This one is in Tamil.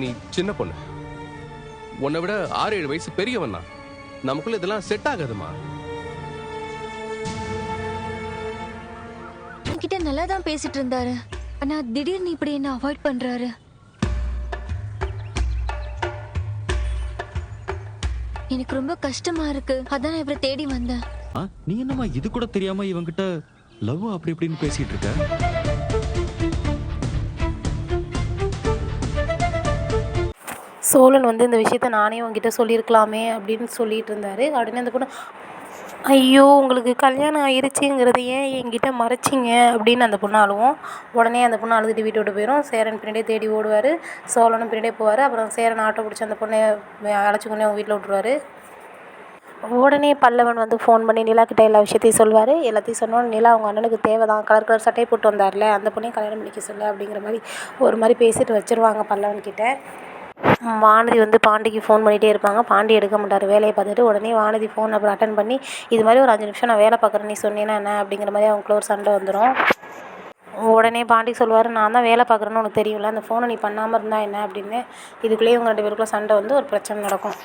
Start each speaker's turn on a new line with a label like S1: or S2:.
S1: நீ சின்ன பொண்ணு. உன்னை விட 6-7 வயசு பெரியவன் நான். நமக்குள்ள இதெல்லாம் செட் ஆகாதுமா.
S2: என்கிட்ட நல்லா தான் பேசிட்டு இருந்தாரு. ஆனா திடீர்னு இப்படி என்ன அவாய்ட் பண்றாரு. எனக்கு ரொம்ப கஷ்டமா இருக்கு. அதான் நான் இவரை தேடி வந்தேன்.
S3: நீ என்னம்மா இது கூட தெரியாம இவங்கிட்ட லவ் அப்படி இப்படின்னு பேசிட்டு இருக்க?
S4: சோழன் வந்து இந்த விஷயத்த நானே உங்ககிட்ட சொல்லியிருக்கலாமே அப்படின்னு சொல்லிட்டு இருந்தாரு. உடனே அந்த பொண்ணு, ஐயோ உங்களுக்கு கல்யாணம் ஆயிருச்சுங்கிறது ஏன் என்கிட்ட மறைச்சிங்க அப்படின்னு அந்த பொண்ணு அழுவும். உடனே அந்த பொண்ணு அழுதுட்டு வீட்டை விட்டு போயிடும். சேரன் பின்னாடியே தேடி ஓடுவார். சோழனும் பின்னாடியே போவார். அப்புறம் சேரன் ஆட்டோ பிடிச்சி அந்த பொண்ணை அழைச்சிக்கொண்டே அவங்க வீட்டில் விட்டுருவார். உடனே பல்லவன் வந்து ஃபோன் பண்ணி நிலா கிட்ட எல்லா விஷயத்தையும் சொல்வார். எல்லாத்தையும் சொன்னோன்னு நிலா அவங்க அண்ணனுக்கு தேவை தான், கலர் கலர் சட்டையை போட்டு வந்தார்ல அந்த பொண்ணையும் கல்யாணம் பண்ணிக்க சொல்ல அப்படிங்கிற மாதிரி ஒரு மாதிரி பேசிட்டு வச்சுருவாங்க பல்லவன்கிட்ட. வானதி வந்து பாண்டிக்கு ஃபோன் பண்ணிகிட்டே இருப்பாங்க. பாண்டி எடுக்க மாட்டார் வேலையை பார்த்துட்டு. உடனே வானதி ஃபோன் அப்புறம் அட்டன் பண்ணி, இது மாதிரி ஒரு 5 நிமிஷம் நான் வேலை பார்க்குறேன், நீ சொன்னீங்கன்னா என்ன அப்படிங்கிற மாதிரி அவங்களுக்குள்ள ஒரு சண்டை வந்துடும். உடனே பாண்டி சொல்வார், நான் தான் வேலை பார்க்குறேன்னு உனக்கு தெரியும்ல, அந்த ஃபோனை நீ பண்ணாமல் இருந்தால் என்ன அப்படின்னு. இதுக்குள்ளேயே இவங்க 2 பேருக்குள்ள சண்டை வந்து ஒரு பிரச்சனை நடக்கும்.